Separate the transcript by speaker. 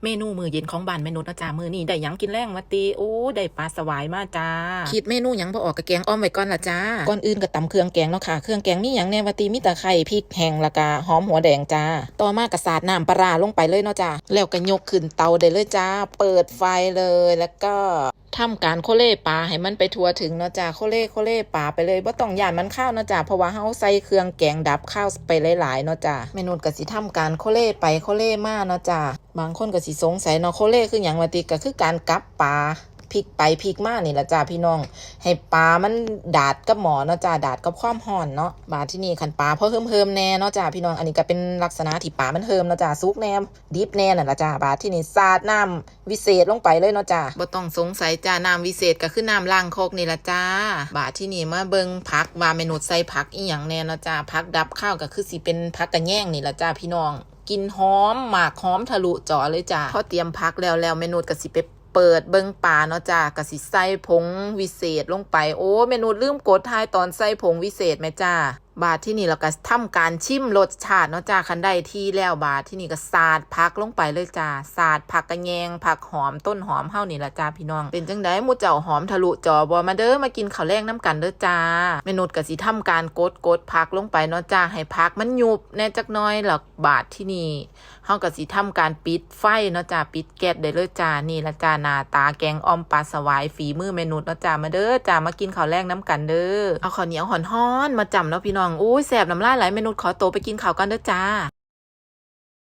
Speaker 1: เมนูมื้อเย็นของบ้านแม่นุชนะจ้ามื้อนี้ได้หยังกินแรงมาติโอ้ได้ปลาสวายมาจ้าคิดเมนูหยังบ่ออกกะแกงอ้อมไว้ก่อนล่ะจ้าก่อนอื่นก็ตำเครื่องแกงเนาะค่ะเครื่องแกงมีหยังแน่ว่าติมีตะไคร้พริกแห้งแล้วก็หอมหัวแดงจ้าต่อมาก็สาดน้ำปลาร้าลงไปเลยเนาะจ้าแล้วก็ยกขึ้นเตาได้เลยจ้าเปิดไฟเลยแล้วก็ทำการโคเล่ปลาให้มันไปทั่วถึงเนาะจ้าโคเล่ปลาไปเลยบ่ต้องย่านมันข้าวเนาะจ้าเพราะว่าเฮาใส่เครื่องแกงดับข้าวไปหลายๆเนาะจ้าเมนูก็สิทำการโคเล่ไปโคเล่มาเนาะจ้าบางคนก็สิสงสัยเนาะโคเล่คือหยังว่าติก็คือการกลับปลาพลิกไปพลิกมานี่ล่ะจ้าพี่น้องให้ปลามันดาดกับหมอเนาะจ้าดาดกับความร้อนเนาะบาดที่นี่คันปลาพอเฮิมๆแน่เนาะจ้าพี่น้องอันนี้ก็เป็นลักษณะที่ปลามันเฮิมเนาะจ้าสุกแน่ดิบแน่นั่นล่ะจ้าบาดที่นี่สาดน้ำวิเศษลงไปเลยเนาะจ้าบ่ต้องสงสัยจ้าน้ำวิเศษก็คือน้ำล้างครกนี่ล่ะจ้าบาดที่นี่มาเบิ่งผักว่าเมนูใส่ผักอีหยังแน่เนาะจ้าผักดับข้าวก็คือสิเป็นผักกระแยงนี่ล่ะจ้าพี่น้องกินหอมหมากหอมทะลุจอเลยจ้าพอเตรียมผักแล้วเมนูก็สิไปเปิดเบิ่งปลาเนาะจ้ากะสิใส่ผงวิเศษลงไปโอ้เมนูลืมกดท้ายตอนใส่ผงวิเศษแม่จ้าบาดที่นี่เราก็ทำการชิมรสชาติเนาะจ้าคันได้ที่แล้วบาดที่นี่ก็สาดผักลงไปเลยจ้าสาดผักกระแยงผักหอมต้นหอมเฮานี่ล่ะจ้าพี่น้องเป็นจังได๋หมู่เจ้าหอมทะลุจอบ่มาเด้อมากินข้าวแลงน้ำกันเด้อจ้าเมนูก็สิทำการกดผักลงไปเนาะจ้าให้ผักมันยุบแน่จักหน่อยแล้วบาดที่นี่เฮาก็สิทำการปิดไฟเนาะจ้าปิดแก๊สได้เลยจ้านี่ล่ะจ้าหน้าตาแกงอ่อมปลาสวายฝีมือเมนูเนาะจ้ามาเด้อจ้ามากินข้าวแลงน้ำกันเด้อเอาข้าวเหนียวฮ้อนๆมาจำเนาะพี่น้องอุ้ยแซ่บน้ำลายไหลเมนูขอตัวไปกินข้าวกันเด้อจ้า